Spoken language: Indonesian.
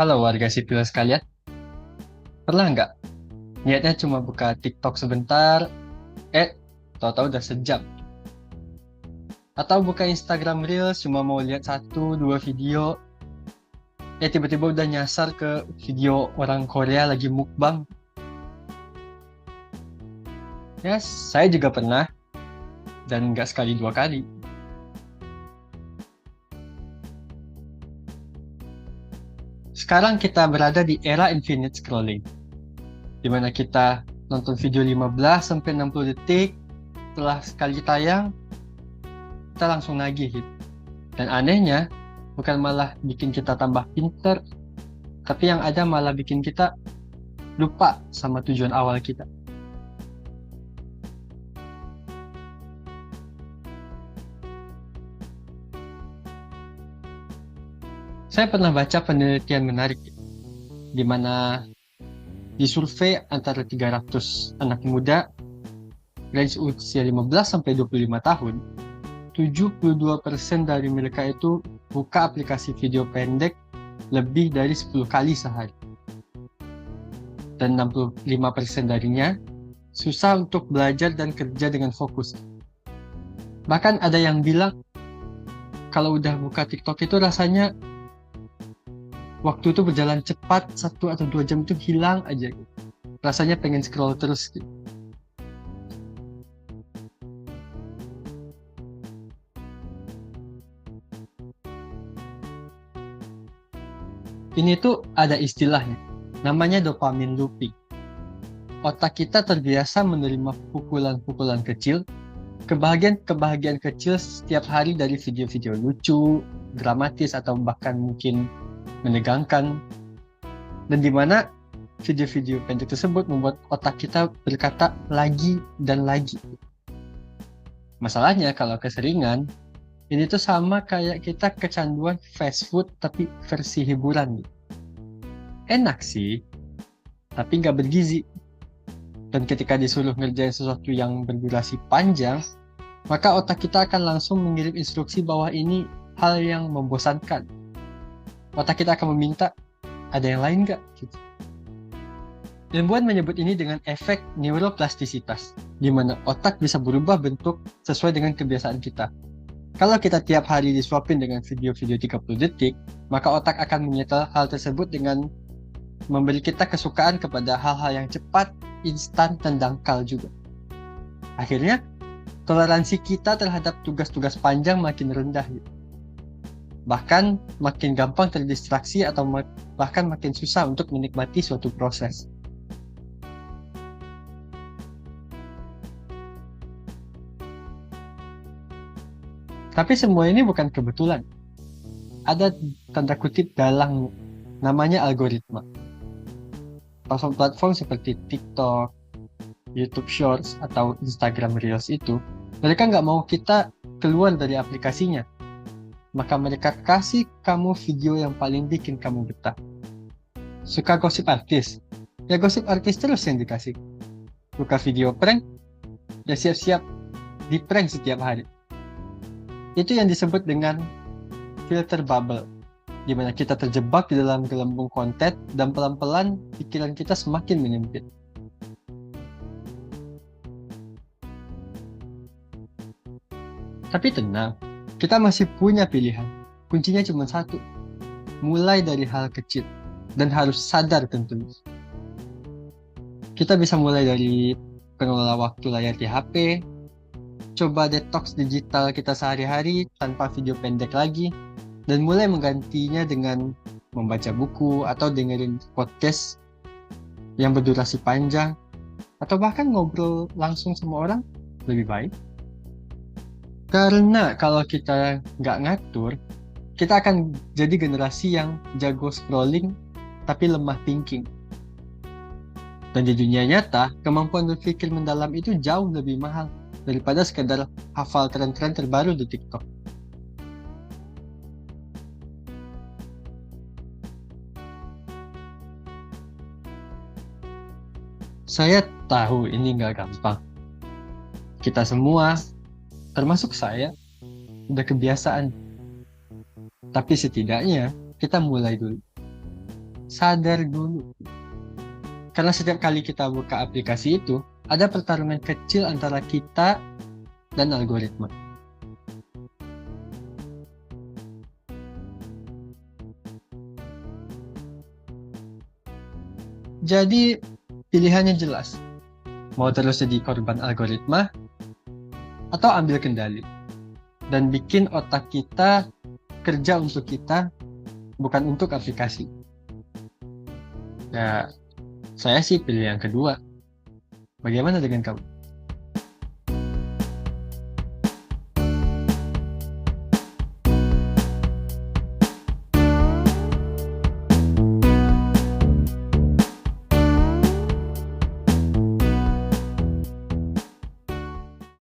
Halo warga sipil sekalian, pernah nggak niatnya cuma buka TikTok sebentar, tahu-tahu udah sejam? Atau buka Instagram Reels cuma mau lihat satu dua video, tiba-tiba udah nyasar ke video orang Korea lagi mukbang? Ya, saya juga pernah, dan nggak sekali dua kali. Sekarang kita berada di era infinite scrolling, di mana kita nonton video 15 sampai 60 detik, setelah sekali tayang, kita langsung nagih gitu. Dan anehnya, bukan malah bikin kita tambah pinter, tapi yang ada malah bikin kita lupa sama tujuan awal kita. Saya pernah baca penelitian menarik, di mana disurvei antara 300 anak muda range usia 15 sampai 25 tahun, 72% dari mereka itu buka aplikasi video pendek lebih dari 10 kali sehari. Dan 65% darinya susah untuk belajar dan kerja dengan fokus. Bahkan ada yang bilang kalau udah buka TikTok itu rasanya waktu itu berjalan cepat, 1 atau 2 jam itu hilang aja. Rasanya pengen scroll terus gitu. Ini tuh ada istilahnya, namanya dopamine looping. Otak kita terbiasa menerima pukulan-pukulan kecil, kebahagiaan-kebahagiaan kecil setiap hari dari video-video lucu, dramatis, atau bahkan mungkin menegangkan. Dan di mana video-video pendek tersebut membuat otak kita berkata lagi dan lagi. Masalahnya kalau keseringan, ini tuh sama kayak kita kecanduan fast food tapi versi hiburan. Enak sih, tapi nggak bergizi. Dan ketika disuruh ngerjain sesuatu yang berdurasi panjang, maka otak kita akan langsung mengirim instruksi bahwa ini hal yang membosankan. Otak kita akan meminta, ada yang lain nggak? Gitu. Ilmuwan menyebut ini dengan efek neuroplastisitas, di mana otak bisa berubah bentuk sesuai dengan kebiasaan kita. Kalau kita tiap hari disuapin dengan video-video 30 detik, maka otak akan menyetel hal tersebut dengan memberi kita kesukaan kepada hal-hal yang cepat, instan, dan dangkal juga. Akhirnya, toleransi kita terhadap tugas-tugas panjang makin rendah. Bahkan makin gampang terdistraksi atau bahkan makin susah untuk menikmati suatu proses. Tapi semua ini bukan kebetulan. Ada tanda kutip dalang, namanya algoritma. Platform-platform seperti TikTok, YouTube Shorts, atau Instagram Reels itu, mereka nggak mau kita keluar dari aplikasinya. Maka mereka kasih kamu video yang paling bikin kamu betah. Suka gosip artis? Ya gosip artis terus yang dikasih. Suka video prank? Ya siap-siap di prank setiap hari. Itu yang disebut dengan filter bubble, di mana kita terjebak di dalam gelembung konten dan pelan-pelan pikiran kita semakin menyempit. Tapi tenang, kita masih punya pilihan. Kuncinya cuma satu, mulai dari hal kecil dan harus sadar tentunya. Kita bisa mulai dari pengelola waktu layar di HP, coba detox digital kita sehari-hari tanpa video pendek lagi, dan mulai menggantinya dengan membaca buku atau dengerin podcast yang berdurasi panjang, atau bahkan ngobrol langsung sama orang lebih baik. Karena kalau kita nggak ngatur, kita akan jadi generasi yang jago scrolling tapi lemah thinking. Dan di dunia nyata, kemampuan berpikir mendalam itu jauh lebih mahal daripada sekedar hafal tren-tren terbaru di TikTok. Saya tahu ini nggak gampang. Kita semua, termasuk saya, udah kebiasaan. Tapi setidaknya kita mulai dulu. sadar dulu. Karena setiap kali kita buka aplikasi itu, ada pertarungan kecil antara kita dan algoritma. Jadi, pilihannya jelas. Mau terus jadi korban algoritma, atau ambil kendali. Dan bikin otak kita kerja untuk kita, bukan untuk aplikasi. Ya, saya sih pilih yang kedua. Bagaimana dengan kamu?